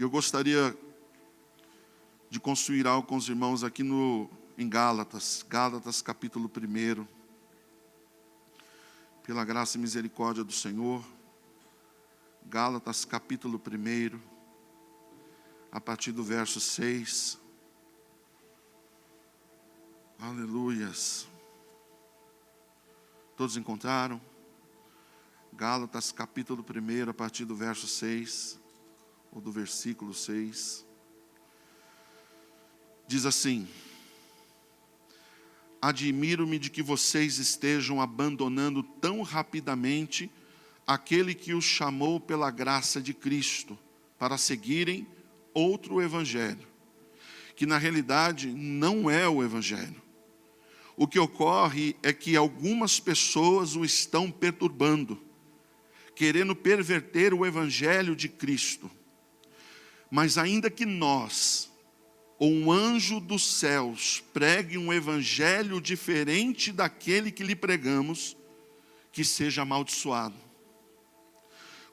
E eu gostaria de construir algo com os irmãos aqui em Gálatas capítulo 1. Pela graça e misericórdia do Senhor, Gálatas capítulo 1, a partir do verso 6. Aleluias. Todos encontraram? Gálatas capítulo 1, a partir do verso 6, ou do versículo 6. Diz assim: admiro-me de que vocês estejam abandonando tão rapidamente aquele que os chamou pela graça de Cristo, para seguirem outro evangelho, que na realidade não é o evangelho. O que ocorre é que algumas pessoas o estão perturbando, querendo perverter o evangelho de Cristo. Mas ainda que nós, ou um anjo dos céus, pregue um evangelho diferente daquele que lhe pregamos, que seja amaldiçoado.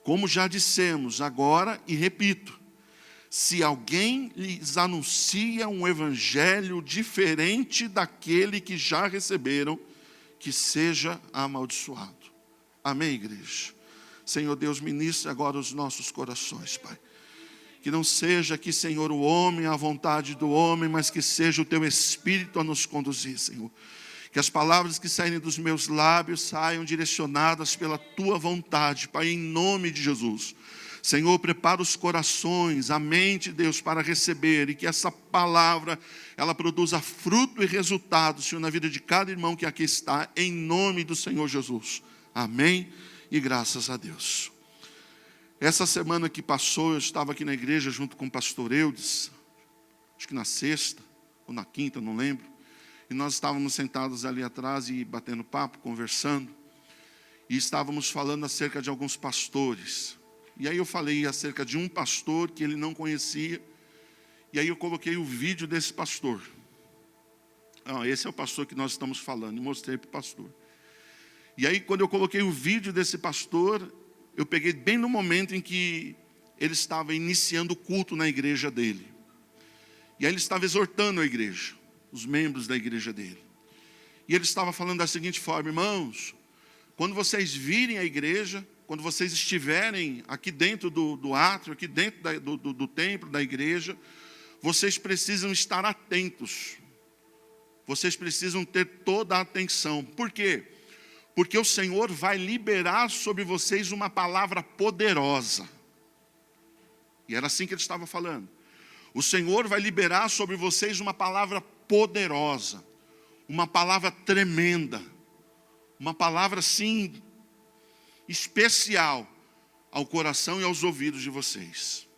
Como já dissemos agora e repito, se alguém lhes anuncia um evangelho diferente daquele que já receberam, que seja amaldiçoado. Amém, igreja? Senhor Deus, ministre agora os nossos corações, Pai. Que não seja aqui, Senhor, o homem, a vontade do homem, mas que seja o Teu Espírito a nos conduzir, Senhor. Que as palavras que saírem dos meus lábios saiam direcionadas pela Tua vontade, Pai, em nome de Jesus. Senhor, prepara os corações, a mente, Deus, para receber, e que essa palavra, ela produza fruto e resultado, Senhor, na vida de cada irmão que aqui está, em nome do Senhor Jesus. Amém e graças a Deus. Essa semana que passou, eu estava aqui na igreja junto com o pastor Eudes, acho que na sexta ou na quinta, não lembro, e nós estávamos sentados ali atrás e batendo papo, conversando, e estávamos falando acerca de alguns pastores. E aí eu falei acerca de um pastor que ele não conhecia, e aí eu coloquei o vídeo desse pastor. Esse é o pastor que nós estamos falando, e mostrei para o pastor. E aí quando eu coloquei o vídeo desse pastor, eu peguei bem no momento em que ele estava iniciando o culto na igreja dele. E aí ele estava exortando a igreja, os membros da igreja dele. E ele estava falando da seguinte forma: irmãos, quando vocês virem a igreja, quando vocês estiverem aqui dentro do átrio, aqui dentro do templo, da igreja, vocês precisam estar atentos. Vocês precisam ter toda a atenção. Por quê? Porque o Senhor vai liberar sobre vocês uma palavra poderosa. E era assim que ele estava falando. O Senhor vai liberar sobre vocês uma palavra poderosa, uma palavra tremenda, uma palavra assim especial ao coração e aos ouvidos de vocês.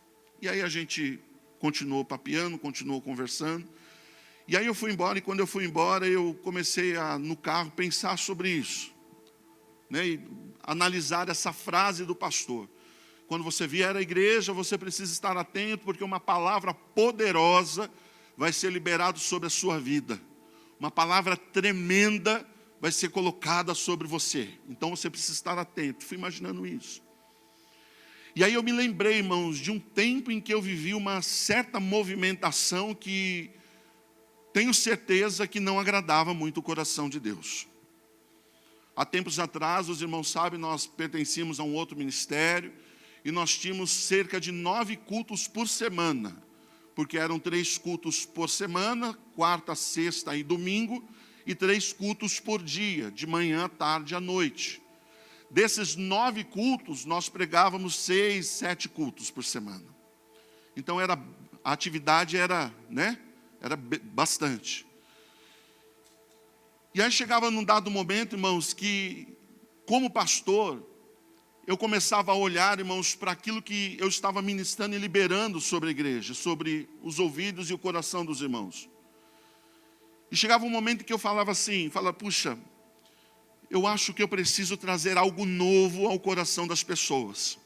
E aí a gente continuou papeando, continuou conversando. E aí eu fui embora, e quando eu fui embora, eu comecei no carro, pensar sobre isso, né, e analisar essa frase do pastor. Quando você vier à igreja, você precisa estar atento, porque uma palavra poderosa vai ser liberada sobre a sua vida. Uma palavra tremenda vai ser colocada sobre você. Então você precisa estar atento. Fui imaginando isso. E aí eu me lembrei, irmãos, de um tempo em que eu vivi uma certa movimentação que tenho certeza que não agradava muito o coração de Deus. Há tempos atrás, os irmãos sabem, nós pertencíamos a um outro ministério e nós tínhamos cerca de 9 cultos por semana, porque eram 3 cultos por semana, quarta, sexta e domingo, e 3 cultos por dia, de manhã, tarde e à noite. Desses 9 cultos, nós pregávamos 6, 7 cultos por semana. Então a atividade era bastante. E aí chegava num dado momento, irmãos, que como pastor, eu começava a olhar, irmãos, para aquilo que eu estava ministrando e liberando sobre a igreja, sobre os ouvidos e o coração dos irmãos. E chegava um momento que eu falava assim, puxa, eu acho que eu preciso trazer algo novo ao coração das pessoas.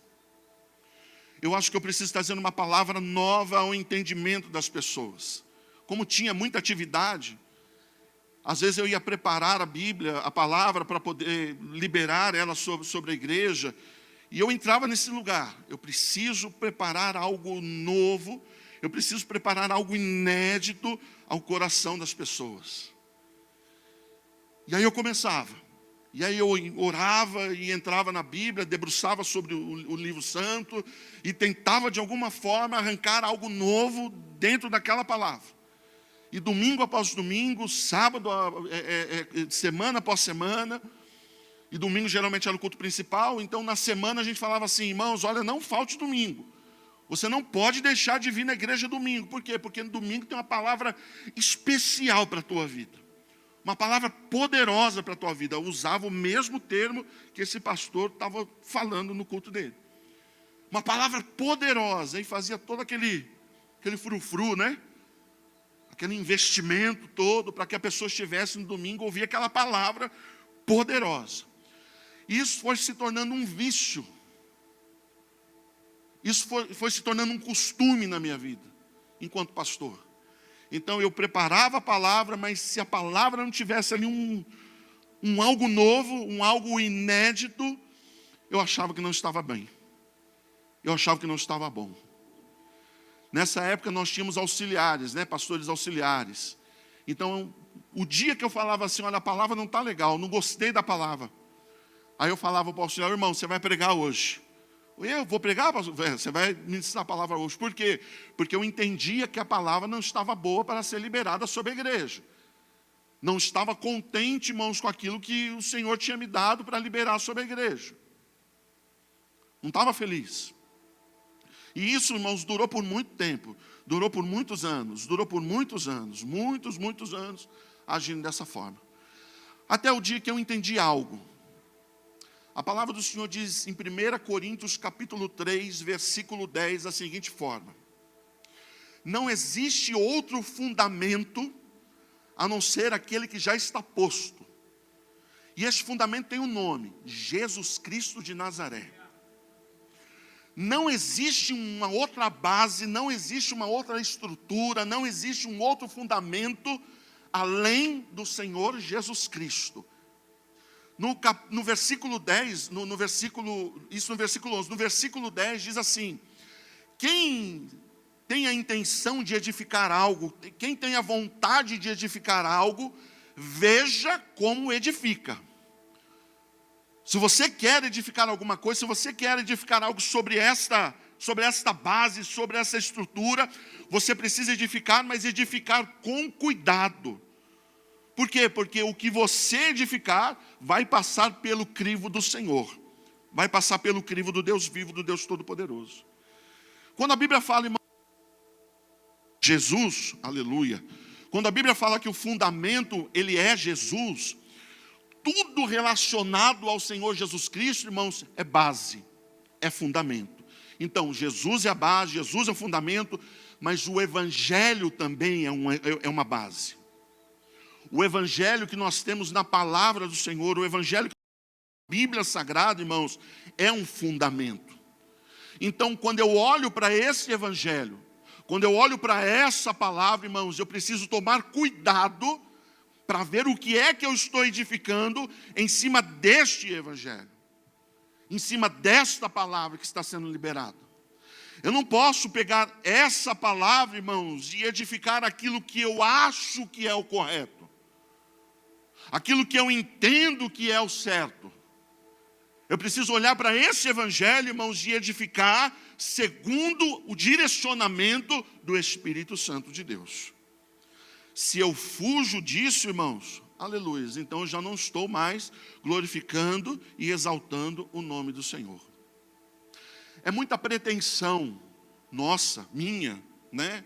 Eu acho que eu preciso trazer uma palavra nova ao entendimento das pessoas. Como tinha muita atividade, às vezes eu ia preparar a Bíblia, a palavra, para poder liberar ela sobre a igreja. E eu entrava nesse lugar. Eu preciso preparar algo novo. Eu preciso preparar algo inédito ao coração das pessoas. E aí eu começava. E aí eu orava e entrava na Bíblia, debruçava sobre o livro santo e tentava de alguma forma arrancar algo novo dentro daquela palavra. E domingo após domingo, sábado, semana após semana, e domingo geralmente era o culto principal, então na semana a gente falava assim: irmãos, olha, não falte domingo. Você não pode deixar de vir na igreja domingo. Por quê? Porque no domingo tem uma palavra especial para a tua vida. Uma palavra poderosa para a tua vida. Eu usava o mesmo termo que esse pastor estava falando no culto dele. Uma palavra poderosa. E fazia todo aquele frufru, né? Aquele investimento todo para que a pessoa estivesse no domingo, ouvir aquela palavra poderosa. Isso foi se tornando um vício. Isso foi se tornando um costume na minha vida, enquanto pastor. Então eu preparava a palavra, mas se a palavra não tivesse ali um algo novo, um algo inédito, eu achava que não estava bem. Eu achava que não estava bom. Nessa época nós tínhamos auxiliares, né, pastores auxiliares. Então, o dia que eu falava assim: olha, a palavra não está legal, não gostei da palavra. Aí eu falava para o auxiliar: irmão, você vai pregar hoje. Eu vou pregar, pastor? Você vai ministrar a palavra hoje. Por quê? Porque eu entendia que a palavra não estava boa para ser liberada sobre a igreja. Não estava contente, irmãos, com aquilo que o Senhor tinha me dado para liberar sobre a igreja. Não estava feliz. E isso, irmãos, durou por muito tempo. Durou por muitos anos. Muitos anos, agindo dessa forma. Até o dia que eu entendi algo. A palavra do Senhor diz em 1 Coríntios capítulo 3, versículo 10, da seguinte forma: não existe outro fundamento a não ser aquele que já está posto. E esse fundamento tem um nome: Jesus Cristo de Nazaré. Não existe uma outra base, não existe uma outra estrutura, não existe um outro fundamento além do Senhor Jesus Cristo. No versículo 10, no versículo 11, no versículo 10 diz assim: quem tem a intenção de edificar algo, quem tem a vontade de edificar algo, veja como edifica. Se você quer edificar alguma coisa, se você quer edificar algo sobre esta base, sobre essa estrutura, você precisa edificar, mas edificar com cuidado. Por quê? Porque o que você edificar vai passar pelo crivo do Senhor. Vai passar pelo crivo do Deus vivo, do Deus Todo-Poderoso. Quando a Bíblia fala, irmão, Jesus, aleluia. Quando a Bíblia fala que o fundamento, ele é Jesus, tudo relacionado ao Senhor Jesus Cristo, irmãos, é base, é fundamento. Então, Jesus é a base, Jesus é o fundamento, mas o Evangelho também é uma base. O Evangelho que nós temos na palavra do Senhor, o Evangelho que na Bíblia Sagrada, irmãos, é um fundamento. Então, quando eu olho para esse Evangelho, quando eu olho para essa palavra, irmãos, eu preciso tomar cuidado para ver o que é que eu estou edificando em cima deste Evangelho, em cima desta palavra que está sendo liberada. Eu não posso pegar essa palavra, irmãos, e edificar aquilo que eu acho que é o correto, aquilo que eu entendo que é o certo. Eu preciso olhar para esse Evangelho, irmãos, e edificar segundo o direcionamento do Espírito Santo de Deus. Se eu fujo disso, irmãos, aleluia, então eu já não estou mais glorificando e exaltando o nome do Senhor. É muita pretensão nossa, minha, né?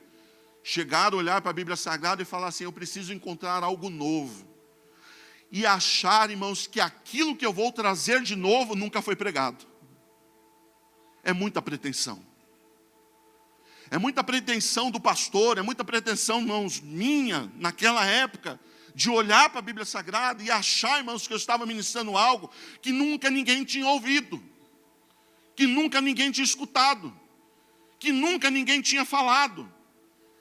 Chegar, olhar para a Bíblia Sagrada e falar assim: eu preciso encontrar algo novo. E achar, irmãos, que aquilo que eu vou trazer de novo nunca foi pregado. É muita pretensão. É muita pretensão do pastor, é muita pretensão, irmãos, minha, naquela época, de olhar para a Bíblia Sagrada e achar, irmãos, que eu estava ministrando algo que nunca ninguém tinha ouvido, que nunca ninguém tinha escutado, que nunca ninguém tinha falado,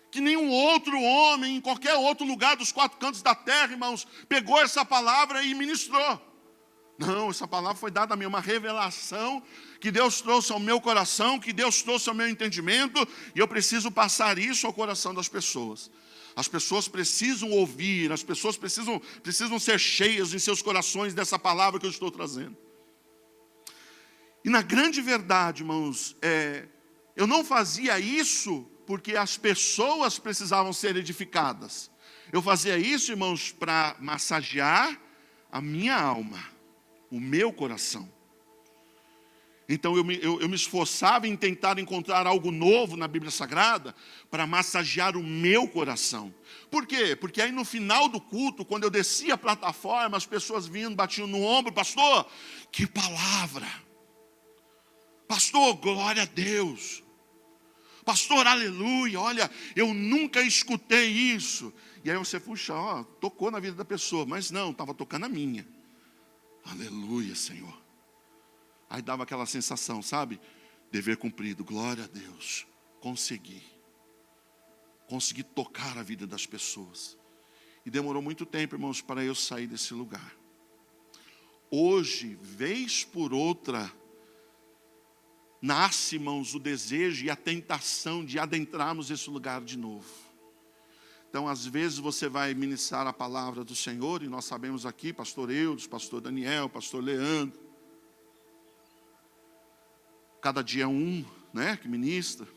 que nenhum outro homem, em qualquer outro lugar dos quatro cantos da terra, irmãos, pegou essa palavra e ministrou. Não, essa palavra foi dada a mim, uma revelação que Deus trouxe ao meu coração, que Deus trouxe ao meu entendimento, e eu preciso passar isso ao coração das pessoas. As pessoas precisam ouvir, as pessoas precisam ser cheias em seus corações dessa palavra que eu estou trazendo. E na grande verdade, irmãos, eu não fazia isso porque as pessoas precisavam ser edificadas. Eu fazia isso, irmãos, para massagear a minha alma, o meu coração. Então eu me esforçava em tentar encontrar algo novo na Bíblia Sagrada para massagear o meu coração. Por quê? Porque aí no final do culto, quando eu descia a plataforma, as pessoas vinham, batiam no ombro: pastor, que palavra! Pastor, glória a Deus! Pastor, aleluia! Olha, eu nunca escutei isso. E aí você, puxa, tocou na vida da pessoa, mas não, estava tocando a minha. Aleluia, Senhor. Aí dava aquela sensação, sabe? Dever cumprido, glória a Deus. Consegui tocar a vida das pessoas. E demorou muito tempo, irmãos, para eu sair desse lugar. Hoje, vez por outra, nasce, irmãos, o desejo e a tentação de adentrarmos esse lugar de novo. Então, às vezes você vai ministrar a palavra do Senhor, e nós sabemos aqui, pastor Eudes, pastor Daniel, pastor Leandro, cada dia é um, né, que ministra.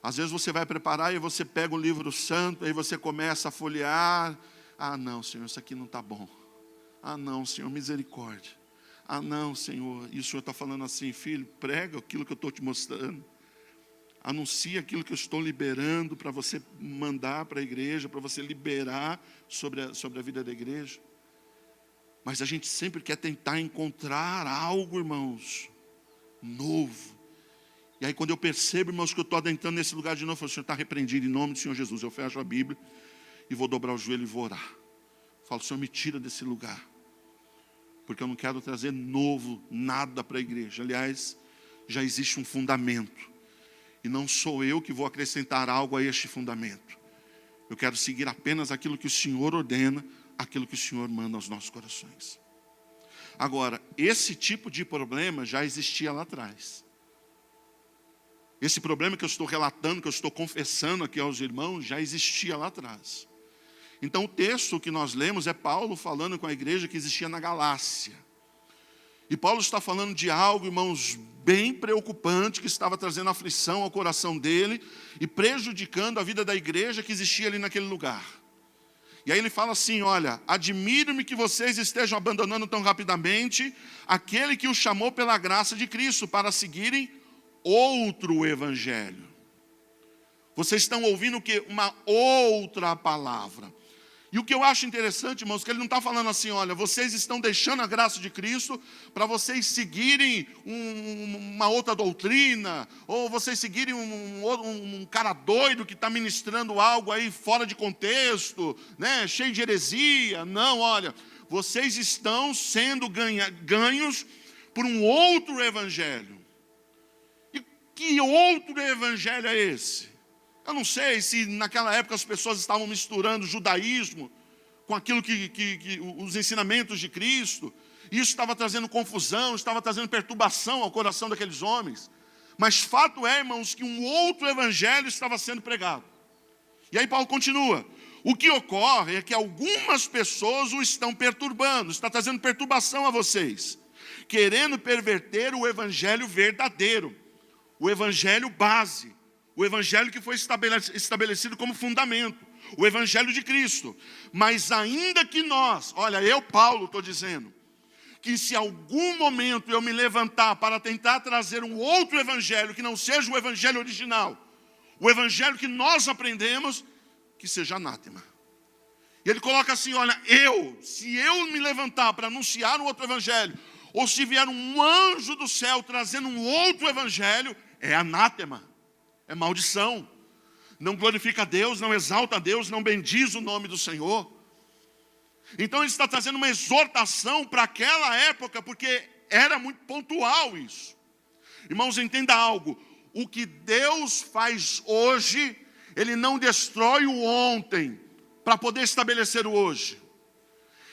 Às vezes você vai preparar e você pega um livro santo, aí você começa a folhear. Ah não, Senhor, isso aqui não está bom. Ah não, Senhor, misericórdia. Ah não, Senhor, e o Senhor está falando assim: filho, prega aquilo que eu estou te mostrando. Anuncia aquilo que eu estou liberando para você mandar para a igreja, para você liberar sobre a vida da igreja. Mas a gente sempre quer tentar encontrar algo, irmãos, novo. E aí quando eu percebo, irmãos, que eu estou adentrando nesse lugar de novo, eu falo: o Senhor está repreendido em nome do Senhor Jesus. Eu fecho a Bíblia e vou dobrar o joelho e vou orar. Eu falo: Senhor, me tira desse lugar, porque eu não quero trazer novo nada para a igreja. Aliás, já existe um fundamento. E não sou eu que vou acrescentar algo a este fundamento. Eu quero seguir apenas aquilo que o Senhor ordena, aquilo que o Senhor manda aos nossos corações. Agora, esse tipo de problema já existia lá atrás. Esse problema que eu estou relatando, que eu estou confessando aqui aos irmãos, já existia lá atrás. Então o texto que nós lemos é Paulo falando com a igreja que existia na Galácia. E Paulo está falando de algo, irmãos, bem preocupante, que estava trazendo aflição ao coração dele e prejudicando a vida da igreja que existia ali naquele lugar. E aí ele fala assim: olha, admiro-me que vocês estejam abandonando tão rapidamente aquele que os chamou pela graça de Cristo para seguirem outro evangelho. Vocês estão ouvindo o quê? Uma outra palavra. E o que eu acho interessante, irmãos, que ele não está falando assim: olha, vocês estão deixando a graça de Cristo para vocês seguirem uma outra doutrina, ou vocês seguirem um cara doido que está ministrando algo aí fora de contexto, né, cheio de heresia. Não, olha, vocês estão sendo ganhos por um outro evangelho. E que outro evangelho é esse? Eu não sei se naquela época as pessoas estavam misturando judaísmo com aquilo que os ensinamentos de Cristo. Isso estava trazendo confusão, estava trazendo perturbação ao coração daqueles homens. Mas fato é, irmãos, que um outro evangelho estava sendo pregado. E aí Paulo continua: o que ocorre é que algumas pessoas o estão perturbando, está trazendo perturbação a vocês, querendo perverter o evangelho verdadeiro, o evangelho base, o evangelho que foi estabelecido como fundamento, o evangelho de Cristo. Mas ainda que nós, olha, eu, Paulo, estou dizendo, que se algum momento eu me levantar para tentar trazer um outro evangelho, que não seja o evangelho original, o evangelho que nós aprendemos, que seja anátema. E ele coloca assim: olha, se eu me levantar para anunciar um outro evangelho, ou se vier um anjo do céu trazendo um outro evangelho, é anátema. É maldição, não glorifica a Deus, não exalta a Deus, não bendiz o nome do Senhor. Então ele está trazendo uma exortação para aquela época, porque era muito pontual isso. Irmãos, entenda algo: o que Deus faz hoje, Ele não destrói o ontem para poder estabelecer o hoje.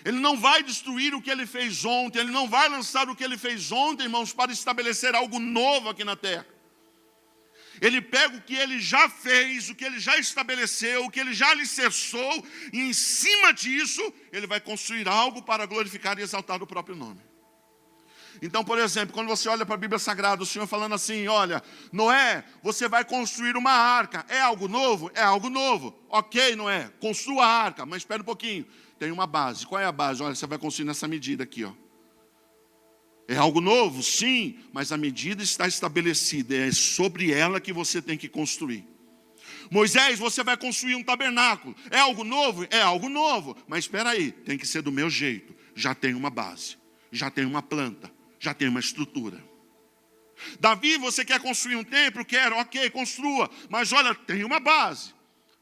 Ele não vai destruir o que ele fez ontem, ele não vai lançar o que ele fez ontem, irmãos, para estabelecer algo novo aqui na terra. Ele pega o que ele já fez, o que ele já estabeleceu, o que ele já alicerçou, e em cima disso, ele vai construir algo para glorificar e exaltar o próprio nome. Então, por exemplo, quando você olha para a Bíblia Sagrada, o Senhor falando assim, olha, Noé, você vai construir uma arca. É algo novo? É algo novo. Ok, Noé, construa a arca, mas espera um pouquinho. Tem uma base. Qual é a base? Olha, você vai construir nessa medida aqui, ó. É algo novo? Sim, mas a medida está estabelecida. É sobre ela que você tem que construir. Moisés, você vai construir um tabernáculo. É algo novo? É algo novo. Mas espera aí, tem que ser do meu jeito. Já tem uma base, já tem uma planta, já tem uma estrutura. Davi, você quer construir um templo? Quero, ok, construa. Mas olha, tem uma base,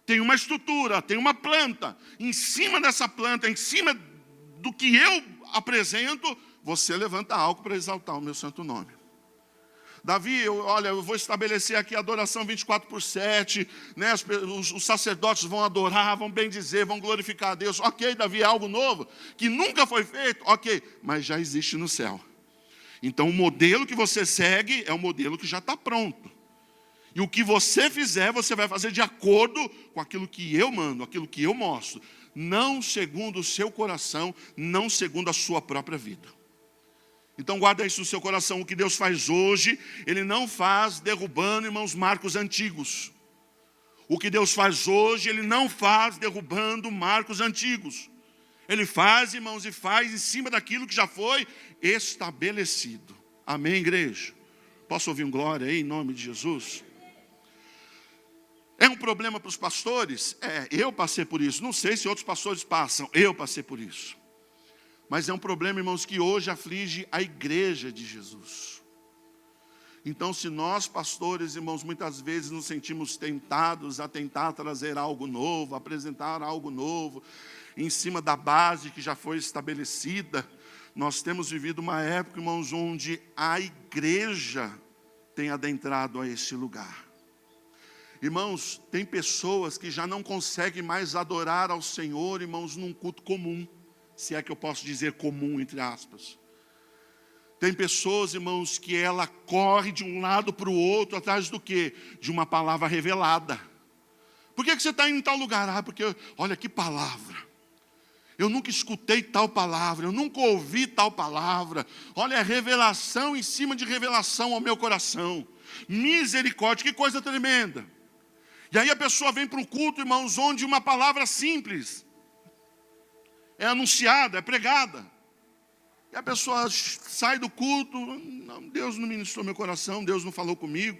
tem uma estrutura, tem uma planta. Em cima dessa planta, em cima do que eu apresento, você levanta algo para exaltar o meu santo nome. Davi, eu vou estabelecer aqui a adoração 24/7, né? Os sacerdotes vão adorar, vão bendizer, vão glorificar a Deus. Ok, Davi, é algo novo, que nunca foi feito, ok, mas já existe no céu. Então o modelo que você segue é o modelo que já está pronto. E o que você fizer, você vai fazer de acordo com aquilo que eu mando, aquilo que eu mostro. Não segundo o seu coração, não segundo a sua própria vida. Então guarda isso no seu coração. O que Deus faz hoje, Ele não faz derrubando, irmãos, marcos antigos. O que Deus faz hoje, Ele não faz derrubando marcos antigos. Ele faz, irmãos, e faz em cima daquilo que já foi estabelecido. Amém, igreja? Posso ouvir um glória aí, em nome de Jesus? É um problema para os pastores? Eu passei por isso. Não sei se outros pastores passam. Eu passei por isso. Mas é um problema, irmãos, que hoje aflige a igreja de Jesus. Então, se nós, pastores, irmãos, muitas vezes nos sentimos tentados a tentar trazer algo novo, apresentar algo novo, em cima da base que já foi estabelecida, nós temos vivido uma época, irmãos, onde a igreja tem adentrado a esse lugar. Irmãos, tem pessoas que já não conseguem mais adorar ao Senhor, irmãos, num culto comum. Se é que eu posso dizer comum, entre aspas. Tem pessoas, irmãos, que ela corre de um lado para o outro, atrás do quê? De uma palavra revelada. Por que você está indo em tal lugar? Ah, porque, olha que palavra. Eu nunca escutei tal palavra, eu nunca ouvi tal palavra. Olha, é revelação em cima de revelação ao meu coração. Misericórdia, que coisa tremenda. E aí a pessoa vem para o culto, irmãos, onde uma palavra simples é anunciada, é pregada. E a pessoa sai do culto, não, Deus não ministrou meu coração, Deus não falou comigo,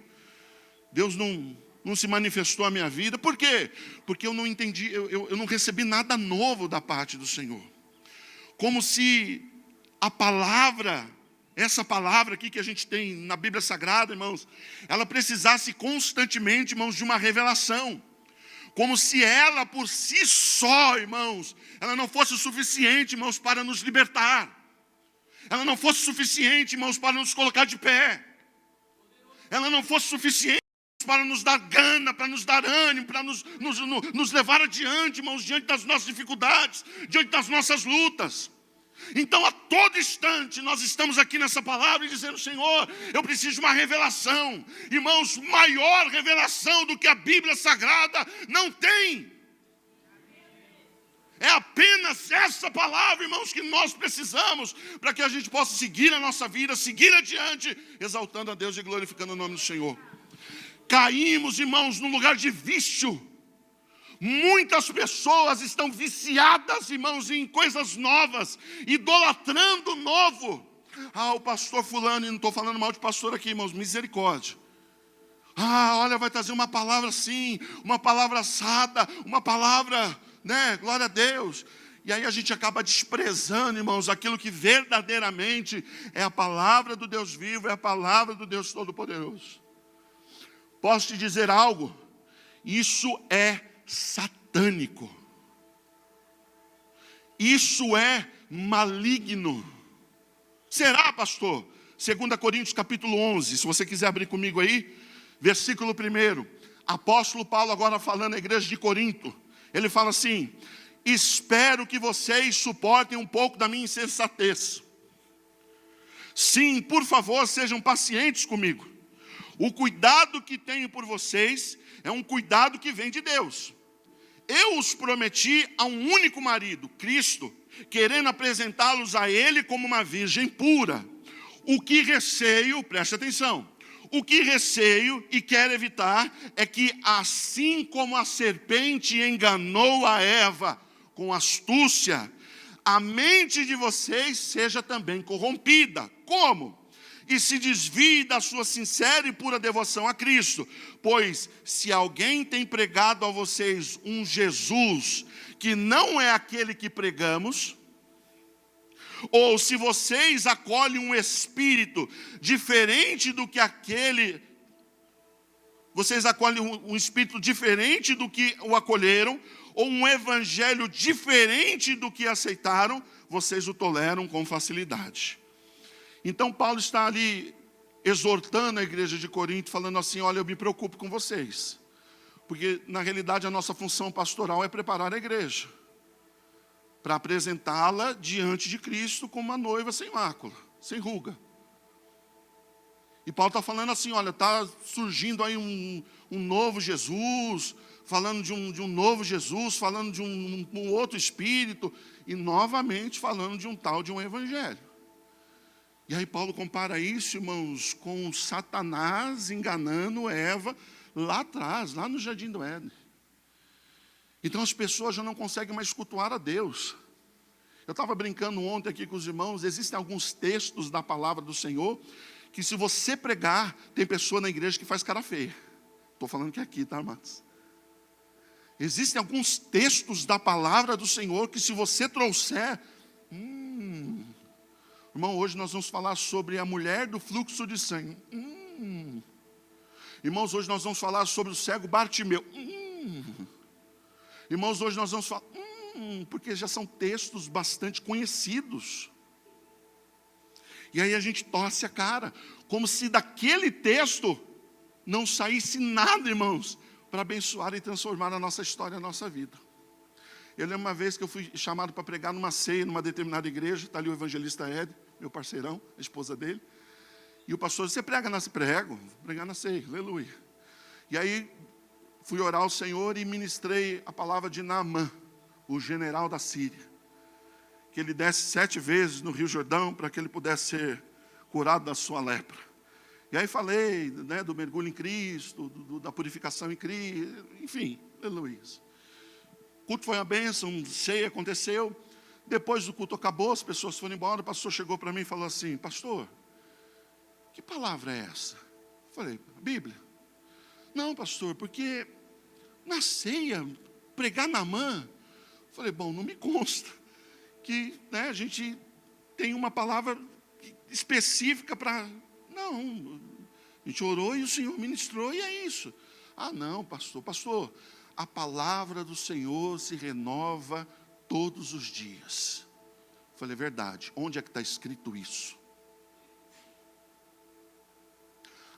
Deus não se manifestou a minha vida. Por quê? Porque eu não entendi, eu não recebi nada novo da parte do Senhor. Como se a palavra, essa palavra aqui que a gente tem na Bíblia Sagrada, irmãos, ela precisasse constantemente, irmãos, de uma revelação. Como se ela por si só, irmãos, ela não fosse o suficiente, irmãos, para nos libertar. Ela não fosse suficiente, irmãos, para nos colocar de pé. Ela não fosse suficiente para nos dar gana, para nos dar ânimo, para nos levar adiante, irmãos, diante das nossas dificuldades, diante das nossas lutas. Então a todo instante nós estamos aqui nessa palavra e dizendo: Senhor, eu preciso de uma revelação. Irmãos, maior revelação do que a Bíblia Sagrada não tem. É apenas essa palavra, irmãos, que nós precisamos para que a gente possa seguir a nossa vida, seguir adiante, exaltando a Deus e glorificando o nome do Senhor. Caímos, irmãos, num lugar de vício. Muitas pessoas estão viciadas, irmãos, em coisas novas, idolatrando o novo. Ah, o pastor fulano, e não estou falando mal de pastor aqui, irmãos, misericórdia. Ah, olha, vai trazer uma palavra assim, uma palavra assada, uma palavra, né, glória a Deus. E aí a gente acaba desprezando, irmãos, aquilo que verdadeiramente é a palavra do Deus vivo, é a palavra do Deus Todo-Poderoso. Posso te dizer algo? Isso é satânico. Isso é maligno. Será, pastor? 2 Coríntios capítulo 11, se você quiser abrir comigo aí, versículo 1. Apóstolo Paulo agora falando à igreja de Corinto. Ele fala assim: espero que vocês suportem um pouco da minha insensatez. Sim, por favor, sejam pacientes comigo. O cuidado que tenho por vocês é um cuidado que vem de Deus. Eu os prometi a um único marido, Cristo, querendo apresentá-los a Ele como uma virgem pura. O que receio, preste atenção, o que receio e quero evitar é que, assim como a serpente enganou a Eva com astúcia, a mente de vocês seja também corrompida. Como? E se desvie da sua sincera e pura devoção a Cristo. Pois se alguém tem pregado a vocês um Jesus que não é aquele que pregamos, ou se vocês acolhem um espírito diferente do que aquele, vocês acolhem um espírito diferente do que o acolheram, ou um evangelho diferente do que aceitaram, vocês o toleram com facilidade. Então Paulo está ali exortando a igreja de Corinto, falando assim: olha, eu me preocupo com vocês, porque na realidade a nossa função pastoral é preparar a igreja para apresentá-la diante de Cristo como uma noiva sem mácula, sem ruga. E Paulo está falando assim: olha, está surgindo aí um novo Jesus, falando de um novo Jesus, falando de um outro espírito, e novamente falando de um tal de um evangelho. E aí Paulo compara isso, irmãos, com Satanás enganando Eva lá atrás, lá no Jardim do Éden. Então as pessoas já não conseguem mais cultuar a Deus. Eu estava brincando ontem aqui com os irmãos, existem alguns textos da palavra do Senhor, que se você pregar, tem pessoa na igreja que faz cara feia. Estou falando que é aqui, tá, amados? Existem alguns textos da palavra do Senhor, que se você trouxer... Irmão, hoje nós vamos falar sobre a mulher do fluxo de sangue. Irmãos, hoje nós vamos falar sobre o cego Bartimeu. Irmãos, hoje nós vamos falar... porque já são textos bastante conhecidos. E aí a gente torce a cara, como se daquele texto não saísse nada, irmãos, para abençoar e transformar a nossa história, a nossa vida. Eu lembro uma vez que eu fui chamado para pregar numa ceia, numa determinada igreja. Está ali o evangelista Ed, meu parceirão, a esposa dele. E o pastor disse: você prega na ceia? Prego, vou pregar na ceia, aleluia. E aí fui orar ao Senhor e ministrei a palavra de Naamã, o general da Síria, que ele desce 7 vezes no Rio Jordão para que ele pudesse ser curado da sua lepra. E aí falei, né, do mergulho em Cristo, da purificação em Cristo, enfim, aleluia. O culto foi uma bênção, ceia aconteceu. Depois do culto acabou, as pessoas foram embora, o pastor chegou para mim e falou assim: pastor, que palavra é essa? Eu falei: a Bíblia. Não, pastor, porque na ceia, pregar Naamã. Eu falei: bom, não me consta que, né, a gente tem uma palavra específica para... Não, a gente orou e o Senhor ministrou e é isso. Ah, não, pastor, a palavra do Senhor se renova todos os dias. Eu falei: verdade, onde é que está escrito isso?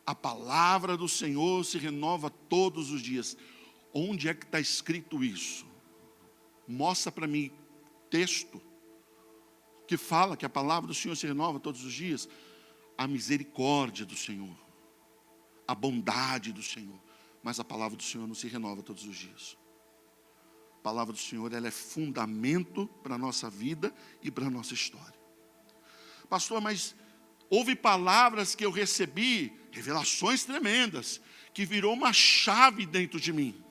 A palavra do Senhor se renova todos os dias. Onde é que está escrito isso? Mostra para mim texto que fala que a palavra do Senhor se renova todos os dias. A misericórdia do Senhor, a bondade do Senhor, mas a palavra do Senhor não se renova todos os dias. A palavra do Senhor, ela é fundamento para a nossa vida e para a nossa história. Pastor, mas houve palavras que eu recebi, revelações tremendas, que virou uma chave dentro de mim.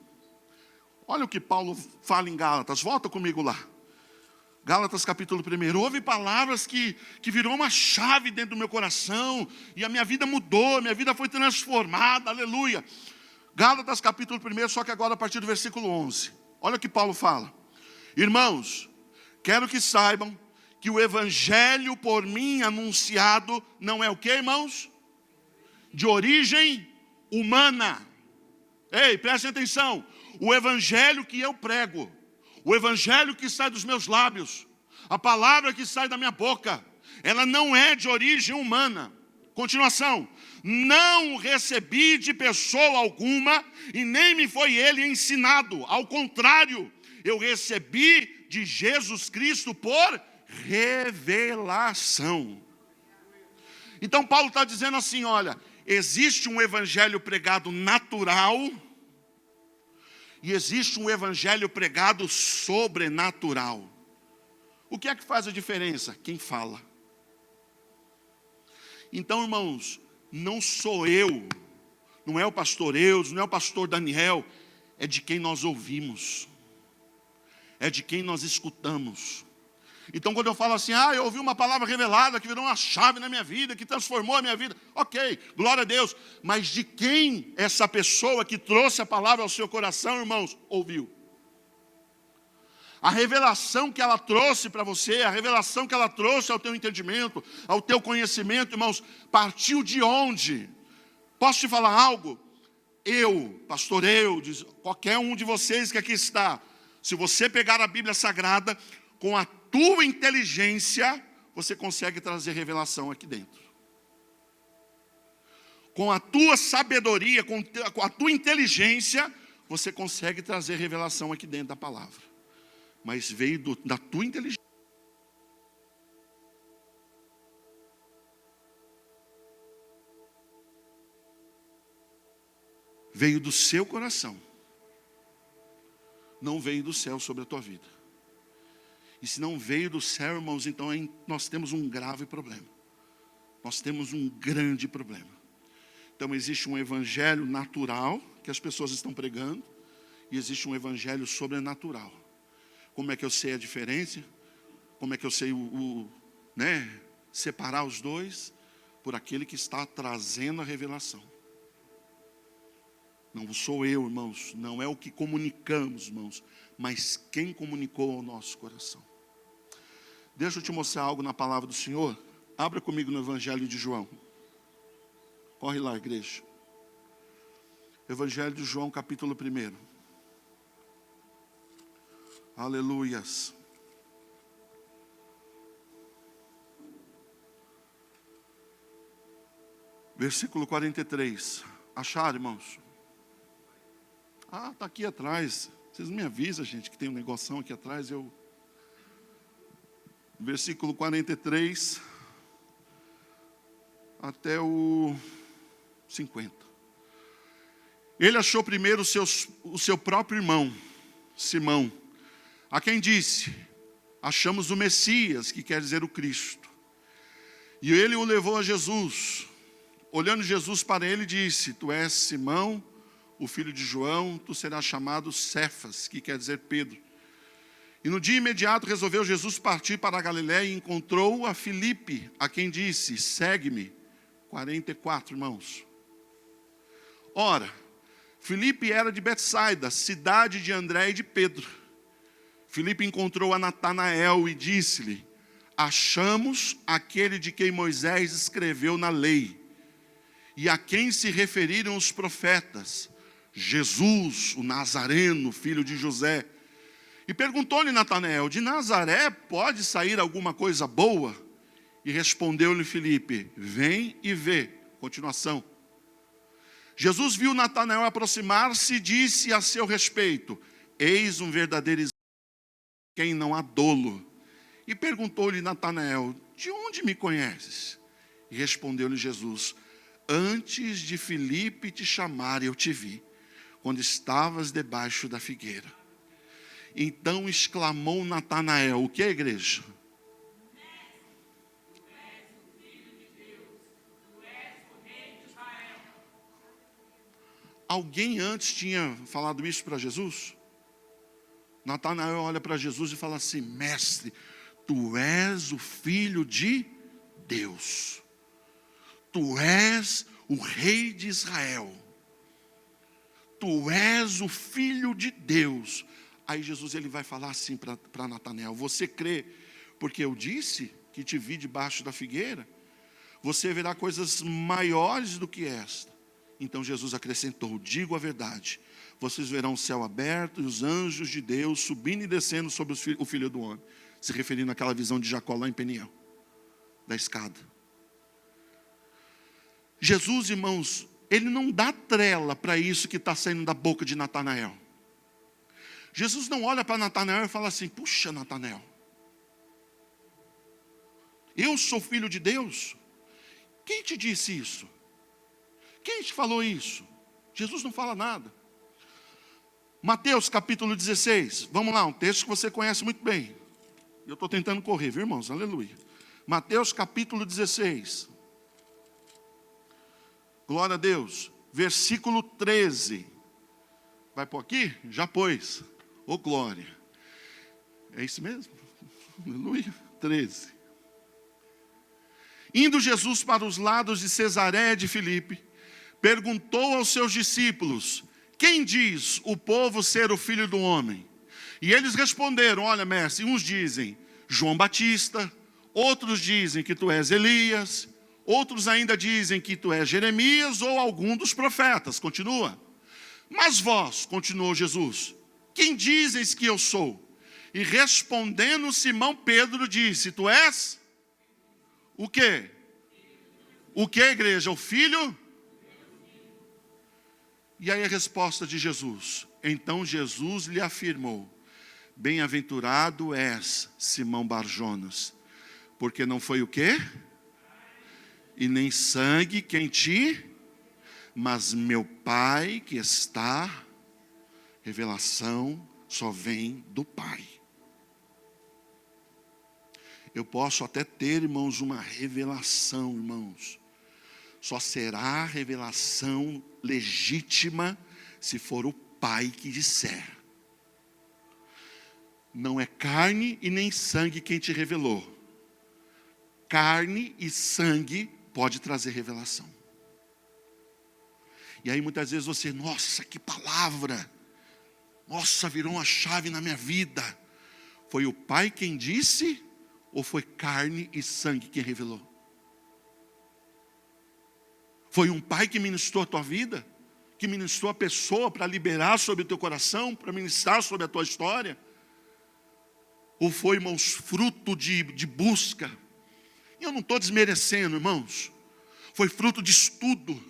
Olha o que Paulo fala em Gálatas, volta comigo lá. Gálatas capítulo 1, houve palavras que virou uma chave dentro do meu coração, e a minha vida mudou, minha vida foi transformada, aleluia. Gálatas capítulo 1, só que agora a partir do versículo 11. Olha o que Paulo fala: irmãos, quero que saibam que o evangelho por mim anunciado não é o que, irmãos? De origem humana. Ei, prestem atenção, o evangelho que eu prego, o evangelho que sai dos meus lábios, a palavra que sai da minha boca, ela não é de origem humana. Continuação: não recebi de pessoa alguma, e nem me foi ele ensinado. Ao contrário, eu recebi de Jesus Cristo por revelação. Então Paulo está dizendo assim, olha, existe um evangelho pregado natural e existe um evangelho pregado sobrenatural. O que é que faz a diferença? Quem fala. Então, irmãos, não sou eu, não é o pastor Eudes, não é o pastor Daniel, é de quem nós ouvimos, é de quem nós escutamos. Então quando eu falo assim, eu ouvi uma palavra revelada que virou uma chave na minha vida, que transformou a minha vida, ok, glória a Deus, mas de quem essa pessoa que trouxe a palavra ao seu coração, irmãos, ouviu? A revelação que ela trouxe para você, a revelação que ela trouxe ao teu entendimento, ao teu conhecimento, irmãos, partiu de onde? Posso te falar algo? Pastor Eudes, qualquer um de vocês que aqui está, se você pegar a Bíblia Sagrada, com a tua inteligência, você consegue trazer revelação aqui dentro. Com a tua sabedoria, com a tua inteligência, você consegue trazer revelação aqui dentro da palavra. Mas veio da tua inteligência. Veio do seu coração. Não veio do céu sobre a tua vida. E se não veio do céu, irmãos, então nós temos um grave problema. Nós temos um grande problema. Então existe um evangelho natural que as pessoas estão pregando. E existe um evangelho sobrenatural. Como é que eu sei a diferença? Como é que eu sei separar os dois? Por aquele que está trazendo a revelação. Não sou eu, irmãos, não é o que comunicamos, irmãos, mas quem comunicou ao nosso coração. Deixa eu te mostrar algo na palavra do Senhor. Abra comigo no Evangelho de João. Corre lá, igreja. Evangelho de João, capítulo 1. Aleluias. Versículo 43. Acharam, irmãos? Está aqui atrás. Vocês me avisam, gente, que tem um negoção aqui atrás. Versículo 43 até o 50. Ele achou primeiro o seu próprio irmão, Simão, a quem disse, achamos o Messias, que quer dizer o Cristo. E ele o levou a Jesus. Olhando Jesus para ele, disse, tu és Simão, o filho de João, tu serás chamado Cefas, que quer dizer Pedro. E no dia imediato resolveu Jesus partir para a Galiléia e encontrou a Filipe, a quem disse, segue-me. 44, irmãos. Ora, Filipe era de Betsaida, cidade de André e de Pedro. Filipe encontrou a Natanael e disse-lhe, achamos aquele de quem Moisés escreveu na lei, e a quem se referiram os profetas, Jesus, o Nazareno, filho de José. E perguntou-lhe Natanael, de Nazaré pode sair alguma coisa boa? E respondeu-lhe Filipe, vem e vê. Continuação. Jesus viu Natanael aproximar-se e disse a seu respeito, eis um verdadeiro Israel, quem não há dolo. E perguntou-lhe Natanael, de onde me conheces? E respondeu-lhe Jesus, antes de Filipe te chamar, eu te vi, quando estavas debaixo da figueira. Então exclamou Natanael, o que é, igreja? Alguém antes tinha falado isso para Jesus? Natanael olha para Jesus e fala assim, mestre, tu és o Filho de Deus. Tu és o Rei de Israel. Tu és o Filho de Deus. Aí Jesus ele vai falar assim para Natanael, você crê porque eu disse que te vi debaixo da figueira? Você verá coisas maiores do que esta. Então Jesus acrescentou, digo a verdade, vocês verão o céu aberto e os anjos de Deus subindo e descendo sobre o Filho do Homem. Se referindo àquela visão de Jacó lá em Peniel, da escada. Jesus, irmãos, ele não dá trela para isso que está saindo da boca de Natanael. Jesus não olha para Natanael e fala assim: puxa, Natanael, eu sou filho de Deus? Quem te disse isso? Quem te falou isso? Jesus não fala nada. Mateus capítulo 16, vamos lá, um texto que você conhece muito bem. Eu estou tentando correr, viu, irmãos? Aleluia. Mateus capítulo 16. Glória a Deus. Versículo 13. Vai pôr aqui? Já pôs. Ô glória. É isso mesmo? Aleluia. 13. Indo Jesus para os lados de Cesareia de Filipe, perguntou aos seus discípulos: quem diz o povo ser o Filho do Homem? E eles responderam: olha, mestre, uns dizem João Batista, outros dizem que tu és Elias, outros ainda dizem que tu és Jeremias ou algum dos profetas. Continua. Mas vós, continuou Jesus, quem dizes que eu sou? E respondendo Simão Pedro disse: tu és o quê? O que, igreja? O Filho? E aí a resposta de Jesus: então Jesus lhe afirmou: bem-aventurado és, Simão Barjonas, porque não foi o quê? E nem sangue quem te, mas meu Pai que está. Revelação só vem do Pai. Eu posso até ter, irmãos, uma revelação, irmãos. Só será revelação legítima se for o Pai que disser. Não é carne e nem sangue quem te revelou. Carne e sangue pode trazer revelação. E aí muitas vezes você, nossa, que palavra. Nossa, virou uma chave na minha vida. Foi o Pai quem disse ou foi carne e sangue quem revelou? Foi um pai que ministrou a tua vida? Que ministrou a pessoa para liberar sobre o teu coração, para ministrar sobre a tua história? Ou foi, irmãos, fruto de busca? E eu não estou desmerecendo, irmãos. Foi fruto de estudo.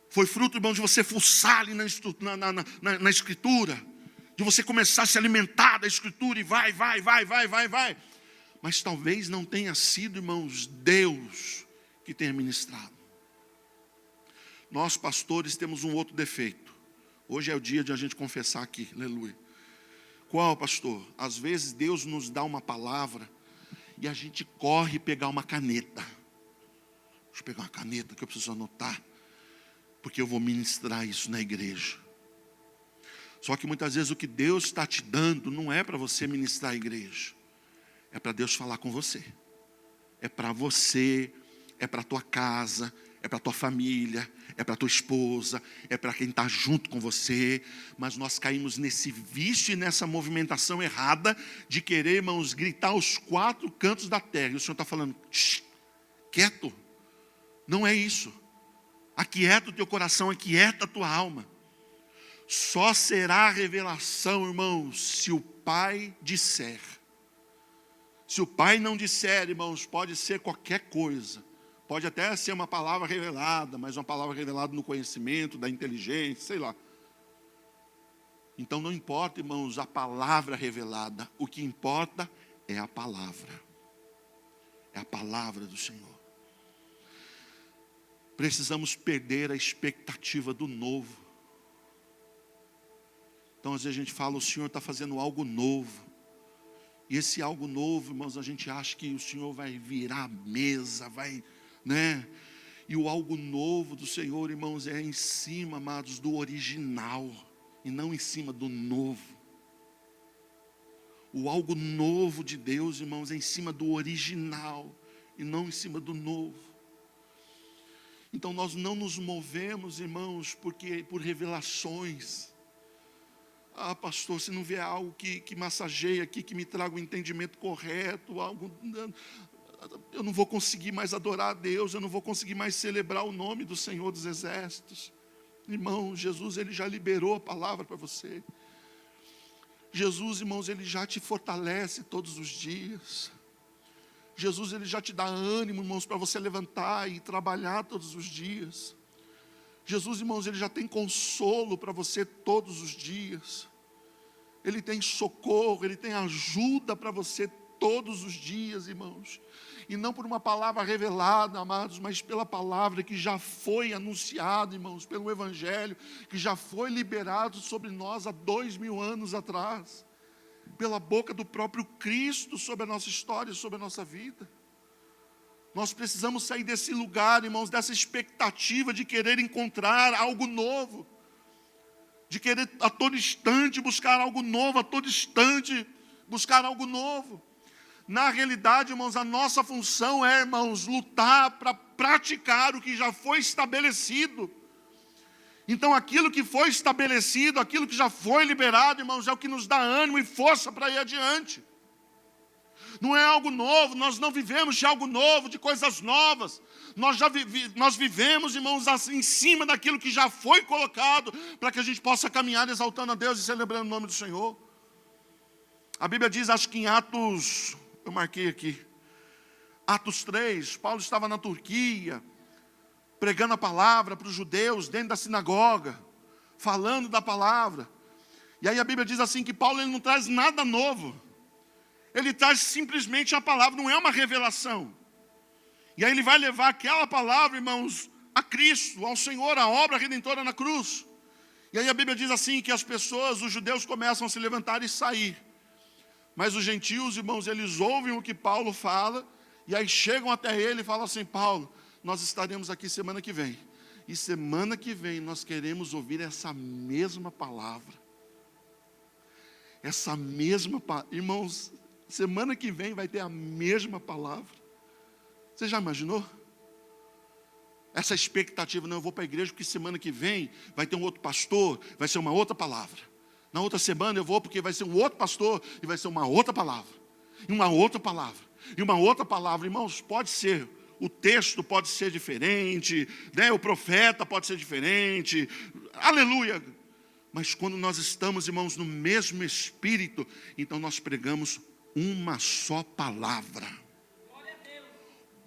Foi fruto, irmão, de você fuçar ali na Escritura. De você começar a se alimentar da Escritura e vai. Mas talvez não tenha sido, irmãos, Deus que tenha ministrado. Nós, pastores, temos um outro defeito. Hoje é o dia de a gente confessar aqui, aleluia. Qual, pastor? Às vezes Deus nos dá uma palavra e a gente corre pegar uma caneta. Deixa eu pegar uma caneta que eu preciso anotar, porque eu vou ministrar isso na igreja. Só que muitas vezes o que Deus está te dando não é para você ministrar a igreja. É para Deus falar com você. É para você, é para a tua casa, é para a tua família, é para a tua esposa, é para quem está junto com você. Mas nós caímos nesse vício e nessa movimentação errada de querer, irmãos, gritar aos quatro cantos da terra. E o Senhor está falando, quieto, não é isso. Aquieta o teu coração, aquieta a tua alma. Só será revelação, irmãos, se o Pai disser. Se o Pai não disser, irmãos, pode ser qualquer coisa. Pode até ser uma palavra revelada, mas uma palavra revelada no conhecimento, da inteligência, sei lá. Então não importa, irmãos, a palavra revelada. O que importa é a palavra. É a palavra do Senhor. Precisamos perder a expectativa do novo. Então às vezes a gente fala, o Senhor está fazendo algo novo. E esse algo novo, irmãos, a gente acha que o Senhor vai virar a mesa, vai, né? E o algo novo do Senhor, irmãos, é em cima, amados, do original, e não em cima do novo. O algo novo de Deus, irmãos, é em cima do original, e não em cima do novo. Então nós não nos movemos, irmãos, por revelações. Ah, pastor, se não vier algo que massageie aqui, que me traga o entendimento correto, algo, eu não vou conseguir mais adorar a Deus, eu não vou conseguir mais celebrar o nome do Senhor dos Exércitos. Irmão, Jesus, Ele já liberou a palavra para você. Jesus, irmãos, Ele já te fortalece todos os dias. Jesus, Ele já te dá ânimo, irmãos, para você levantar e trabalhar todos os dias. Jesus, irmãos, Ele já tem consolo para você todos os dias. Ele tem socorro, Ele tem ajuda para você todos os dias, irmãos. E não por uma palavra revelada, amados, mas pela palavra que já foi anunciada, irmãos, pelo Evangelho, que já foi liberado sobre nós há 2000 anos atrás, pela boca do próprio Cristo sobre a nossa história, sobre a nossa vida. Nós precisamos sair desse lugar, irmãos, dessa expectativa de querer encontrar algo novo, de querer a todo instante buscar algo novo, a todo instante buscar algo novo. Na realidade, irmãos, a nossa função é, irmãos, lutar para praticar o que já foi estabelecido. Então, aquilo que foi estabelecido, aquilo que já foi liberado, irmãos, é o que nos dá ânimo e força para ir adiante. Não é algo novo, nós não vivemos de algo novo, de coisas novas. Nós vivemos, irmãos, assim, em cima daquilo que já foi colocado, para que a gente possa caminhar exaltando a Deus e celebrando o nome do Senhor. A Bíblia diz, acho que em Atos, eu marquei aqui, Atos 3, Paulo estava na Turquia, pregando a palavra para os judeus, dentro da sinagoga, falando da palavra. E aí a Bíblia diz assim, que Paulo ele não traz nada novo. Ele traz simplesmente a palavra, não é uma revelação. E aí ele vai levar aquela palavra, irmãos, a Cristo, ao Senhor, a obra redentora na cruz. E aí a Bíblia diz assim, que as pessoas, os judeus começam a se levantar e sair. Mas os gentios, irmãos, eles ouvem o que Paulo fala, e aí chegam até ele e falam assim, Paulo, nós estaremos aqui semana que vem. E semana que vem nós queremos ouvir essa mesma palavra. Essa mesma palavra. Irmãos, semana que vem vai ter a mesma palavra. Você já imaginou? Essa expectativa, não, eu vou para a igreja porque semana que vem vai ter um outro pastor, vai ser uma outra palavra. Na outra semana eu vou porque vai ser um outro pastor e vai ser uma outra palavra. E uma outra palavra. E uma outra palavra. Irmãos, pode ser, o texto pode ser diferente, né? O profeta pode ser diferente. Aleluia. Mas quando nós estamos, irmãos, no mesmo espírito, então nós pregamos uma só palavra.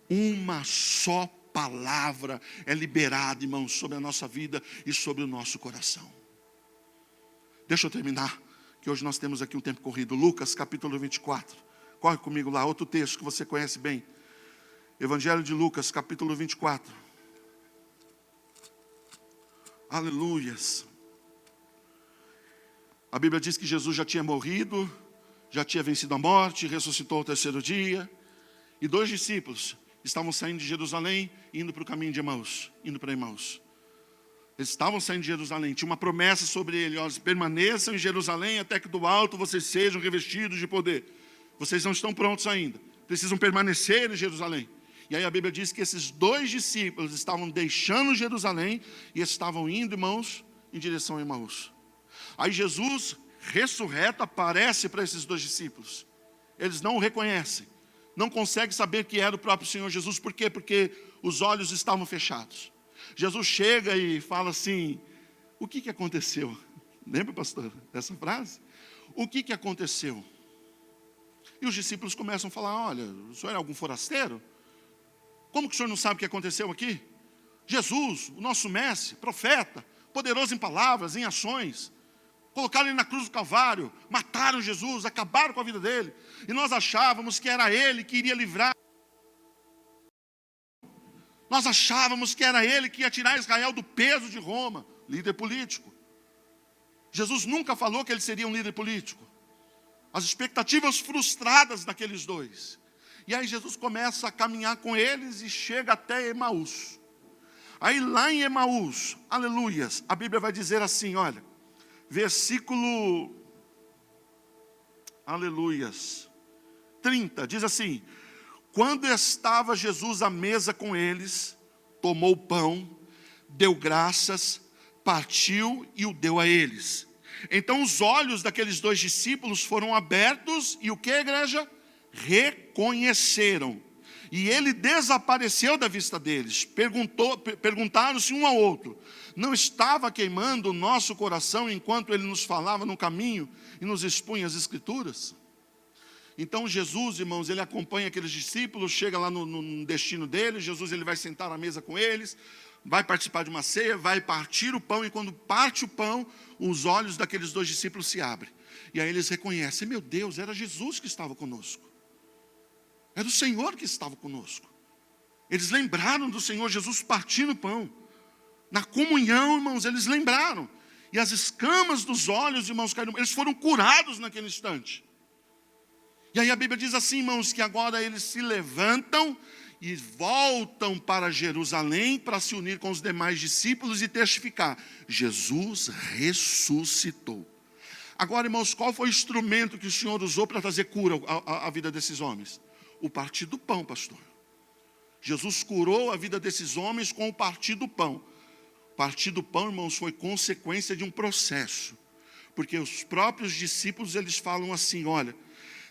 Uma só palavra é liberada, irmãos, sobre a nossa vida e sobre o nosso coração. Deixa eu terminar, que hoje nós temos aqui um tempo corrido. Lucas capítulo 24. Corre comigo lá, outro texto que você conhece bem. Evangelho de Lucas capítulo 24. Aleluias. A Bíblia diz que Jesus já tinha morrido, já tinha vencido a morte, ressuscitou ao terceiro dia. E 2 discípulos estavam saindo de Jerusalém, indo para o caminho de Emaús, indo para Emaús. Eles estavam saindo de Jerusalém, tinha uma promessa sobre ele, olha, permaneçam em Jerusalém até que do alto vocês sejam revestidos de poder. Vocês não estão prontos ainda, precisam permanecer em Jerusalém. E aí a Bíblia diz que esses 2 discípulos estavam deixando Jerusalém e estavam indo, irmãos, em direção a Emaús. Aí Jesus, ressurreto, aparece para esses 2 discípulos. Eles não o reconhecem, não conseguem saber que era o próprio Senhor Jesus. Por quê? Porque os olhos estavam fechados. Jesus chega e fala assim, o que aconteceu? Lembra, pastor, dessa frase? O que aconteceu? E os discípulos começam a falar, olha, o senhor é algum forasteiro? Como que o senhor não sabe o que aconteceu aqui? Jesus, o nosso mestre, profeta, poderoso em palavras, em ações, colocaram ele na cruz do Calvário, mataram Jesus, acabaram com a vida dele. E nós achávamos que era ele que iria livrar. Nós achávamos que era ele que ia tirar Israel do peso de Roma, líder político. Jesus nunca falou que ele seria um líder político. As expectativas frustradas daqueles 2. E aí Jesus começa a caminhar com eles e chega até Emaús. Aí lá em Emaús, aleluias, a Bíblia vai dizer assim, olha, versículo, aleluias, 30, diz assim, quando estava Jesus à mesa com eles, tomou o pão, deu graças, partiu e o deu a eles. Então os olhos daqueles 2 discípulos foram abertos e o que, igreja? Reconheceram. E ele desapareceu da vista deles. Perguntaram-se um ao outro, não estava queimando o nosso coração enquanto ele nos falava no caminho e nos expunha as Escrituras? Então Jesus, irmãos, ele acompanha aqueles discípulos, chega lá no destino deles. Jesus ele vai sentar à mesa com eles, vai participar de uma ceia, vai partir o pão, e quando parte o pão, os olhos daqueles 2 discípulos se abrem. E aí eles reconhecem, meu Deus, era Jesus que estava conosco. Era o Senhor que estava conosco. Eles lembraram do Senhor Jesus partindo o pão. Na comunhão, irmãos, eles lembraram. E as escamas dos olhos, irmãos, caíram. Eles foram curados naquele instante. E aí a Bíblia diz assim, irmãos, que agora eles se levantam e voltam para Jerusalém para se unir com os demais discípulos e testificar: Jesus ressuscitou. Agora, irmãos, qual foi o instrumento que o Senhor usou para trazer cura à vida desses homens? O partir do pão, pastor. Jesus curou a vida desses homens com o partir do pão. O partir do pão, irmãos, foi consequência de um processo. Porque os próprios discípulos, eles falam assim, olha,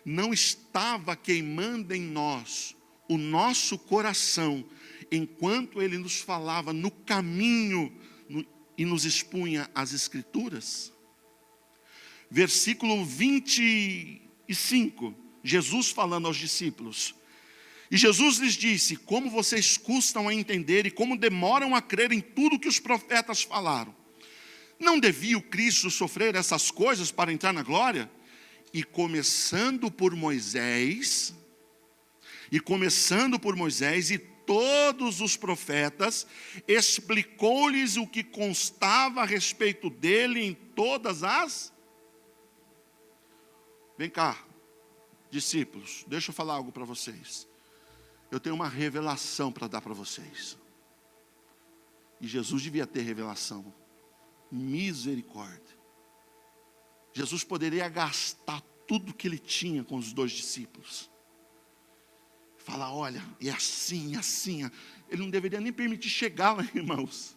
não estava queimando em nós o nosso coração, enquanto ele nos falava no caminho e nos expunha as Escrituras? Versículo 25, Jesus falando aos discípulos. E Jesus lhes disse: como vocês custam a entender e como demoram a crer em tudo que os profetas falaram. Não devia o Cristo sofrer essas coisas para entrar na glória? E começando por Moisés e todos os profetas, explicou-lhes o que constava a respeito dele em todas as... Vem cá, discípulos, deixa eu falar algo para vocês. Eu tenho uma revelação para dar para vocês. E Jesus devia ter revelação. Misericórdia. Jesus poderia gastar tudo que ele tinha com os 2 discípulos. Falar, olha, é assim, assim. Ele não deveria nem permitir chegar lá, irmãos.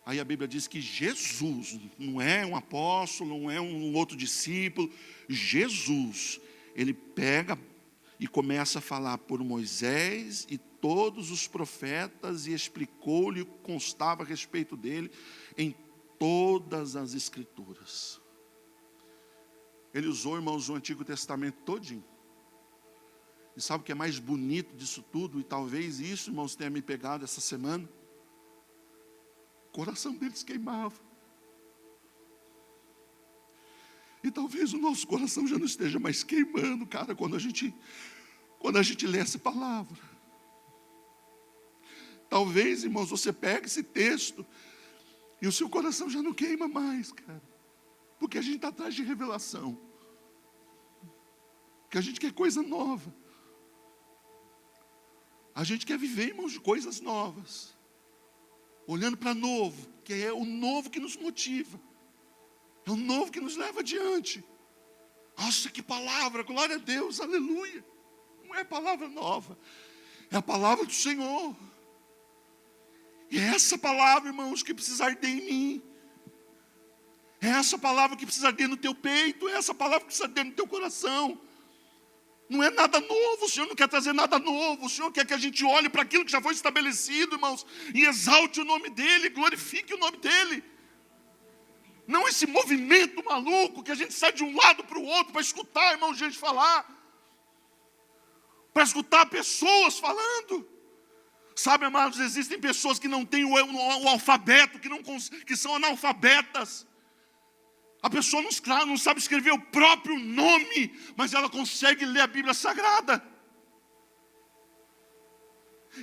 Aí a Bíblia diz que Jesus, não é um apóstolo, não é um outro discípulo. Jesus, ele pega e começa a falar por Moisés e todos os profetas, e explicou-lhe o que constava a respeito dele em todas as Escrituras. Ele usou, irmãos, o Antigo Testamento todinho. E sabe o que é mais bonito disso tudo? E talvez isso, irmãos, tenha me pegado essa semana. O coração deles queimava. E talvez o nosso coração já não esteja mais queimando, cara, quando a gente lê essa palavra. Talvez, irmãos, você pega esse texto e o seu coração já não queima mais, cara. Porque a gente está atrás de revelação. Porque a gente quer coisa nova. A gente quer viver, irmãos, de coisas novas. Olhando para novo, que é o novo que nos motiva. É o novo que nos leva adiante. Nossa, que palavra, glória a Deus, aleluia. Não é palavra nova, é a palavra do Senhor. E é essa palavra, irmãos, que precisa arder em mim. É essa palavra que precisa arder no teu peito. É essa palavra que precisa arder no teu coração. Não é nada novo, o Senhor não quer trazer nada novo. O Senhor quer que a gente olhe para aquilo que já foi estabelecido, irmãos, e exalte o nome dEle, glorifique o nome dEle. Não esse movimento maluco que a gente sai de um lado para o outro para escutar, irmão, gente falar. Para escutar pessoas falando. Sabe, amados, existem pessoas que não têm o alfabeto, que são analfabetas. A pessoa não sabe escrever o próprio nome, mas ela consegue ler a Bíblia Sagrada.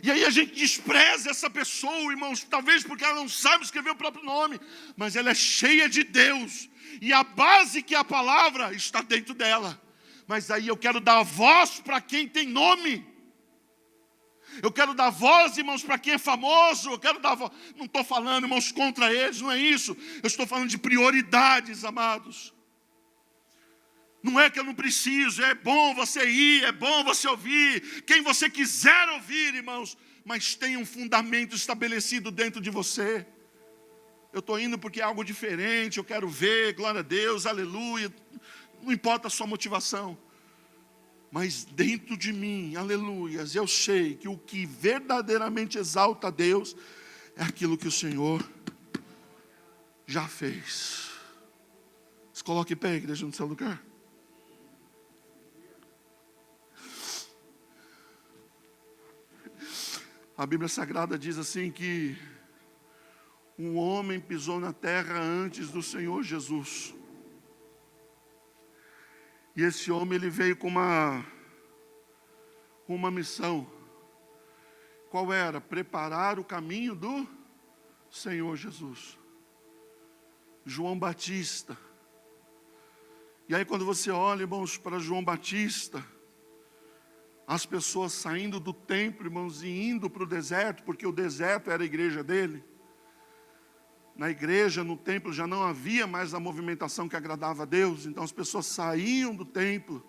E aí a gente despreza essa pessoa, irmãos, talvez porque ela não sabe escrever o próprio nome, mas ela é cheia de Deus, e a base que é a palavra está dentro dela. Mas aí eu quero dar voz para quem tem nome. Eu quero dar voz, irmãos, para quem é famoso. Eu quero dar voz. Não estou falando, irmãos, contra eles, não é isso. Eu estou falando de prioridades, amados. Não é que eu não preciso, é bom você ir, é bom você ouvir, quem você quiser ouvir, irmãos, mas tem um fundamento estabelecido dentro de você. Eu estou indo porque é algo diferente, eu quero ver, glória a Deus, aleluia, não importa a sua motivação, mas dentro de mim, aleluias, eu sei que o que verdadeiramente exalta a Deus é aquilo que o Senhor já fez. Se coloque em pé, igreja, no seu lugar. A Bíblia Sagrada diz assim que um homem pisou na terra antes do Senhor Jesus. E esse homem, ele veio com uma missão. Qual era? Preparar o caminho do Senhor Jesus. João Batista. E aí quando você olha, irmãos, para João Batista, as pessoas saindo do templo, irmãos, e indo para o deserto, porque o deserto era a igreja dele. Na igreja, no templo, já não havia mais a movimentação que agradava a Deus. Então as pessoas saíam do templo,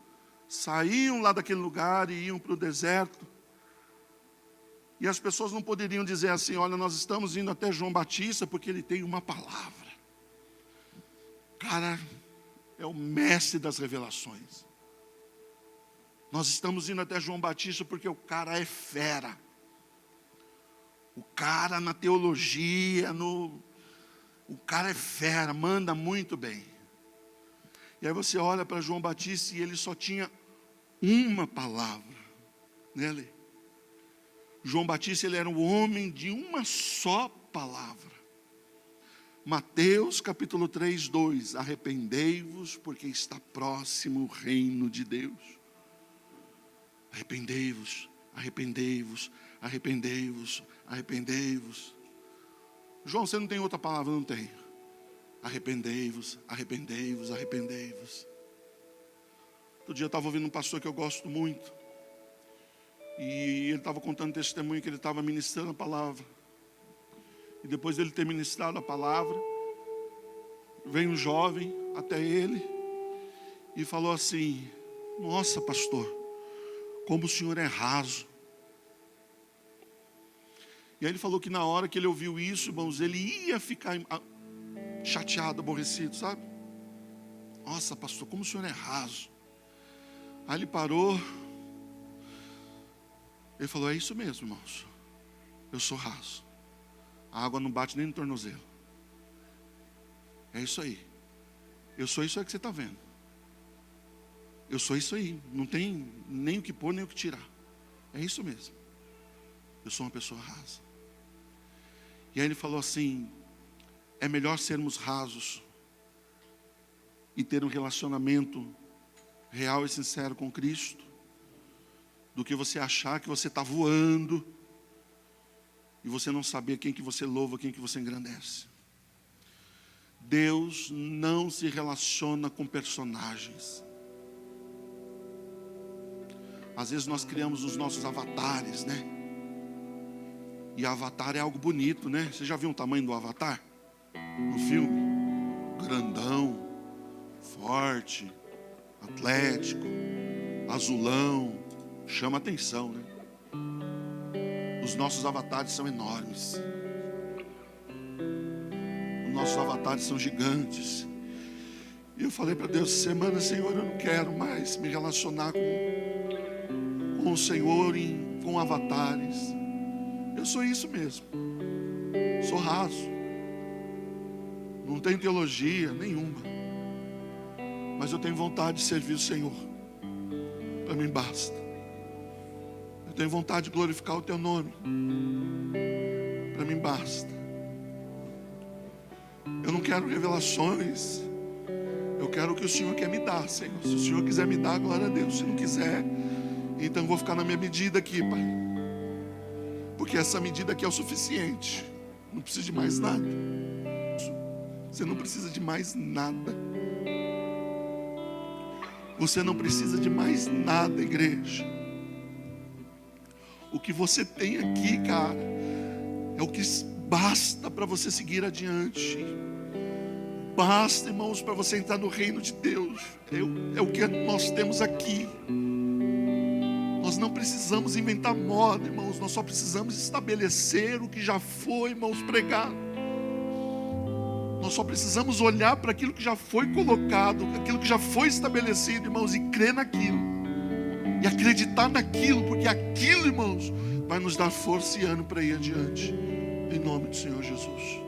saíam lá daquele lugar e iam para o deserto. E as pessoas não poderiam dizer assim: olha, nós estamos indo até João Batista porque ele tem uma palavra. Cara, é o mestre das revelações. Nós estamos indo até João Batista porque o cara é fera. O cara na teologia, o cara é fera, manda muito bem. E aí você olha para João Batista e ele só tinha uma palavra nele. João Batista, ele era um homem de uma só palavra. Mateus capítulo 3, 2. Arrependei-vos, porque está próximo o reino de Deus. Arrependei-vos, arrependei-vos, arrependei-vos, arrependei-vos. João, você não tem outra palavra? Não tem. Arrependei-vos, arrependei-vos, arrependei-vos. Outro dia eu estava ouvindo um pastor que eu gosto muito. E ele estava contando testemunho que ele estava ministrando a palavra. E depois dele ter ministrado a palavra, veio um jovem até ele e falou assim: nossa, pastor, como o senhor é raso. E aí ele falou que na hora que ele ouviu isso, irmãos, ele ia ficar chateado, aborrecido, sabe? Nossa, pastor, como o senhor é raso. Aí ele parou. Ele falou: é isso mesmo, irmãos, eu sou raso. A água não bate nem no tornozelo. É isso aí. Eu sou isso aí que você está vendo. Eu sou isso aí. Não tem nem o que pôr, nem o que tirar. É isso mesmo. Eu sou uma pessoa rasa. E aí ele falou assim: é melhor sermos rasos e ter um relacionamento real e sincero com Cristo, do que você achar que você está voando e você não saber quem que você louva, quem que você engrandece. Deus não se relaciona com personagens. Às vezes nós criamos os nossos avatares, né? E avatar é algo bonito, né? Você já viu o tamanho do avatar no filme? Grandão, forte, atlético, azulão, chama atenção, né? Os nossos avatares são enormes. Os nossos avatares são gigantes. E eu falei para Deus essa semana: Senhor, eu não quero mais me relacionar com o Senhor com avatares. Eu sou isso mesmo. Sou raso. Não tenho teologia nenhuma. Mas eu tenho vontade de servir o Senhor. Para mim basta. Eu tenho vontade de glorificar o teu nome. Para mim basta. Eu não quero revelações. Eu quero o que o Senhor quer me dar, Senhor. Se o Senhor quiser me dar, glória a Deus. Se não quiser, então eu vou ficar na minha medida aqui, Pai. Porque essa medida aqui é o suficiente. Não precisa de mais nada. Você não precisa de mais nada. Você não precisa de mais nada, igreja. O que você tem aqui, cara, é o que basta para você seguir adiante. Basta, irmãos, para você entrar no reino de Deus. É o que nós temos aqui. Nós não precisamos inventar moda, irmãos. Nós só precisamos estabelecer o que já foi, irmãos, pregado. Nós só precisamos olhar para aquilo que já foi colocado, aquilo que já foi estabelecido, irmãos, e crer naquilo. E acreditar naquilo, porque aquilo, irmãos, vai nos dar força e ânimo para ir adiante. Em nome do Senhor Jesus.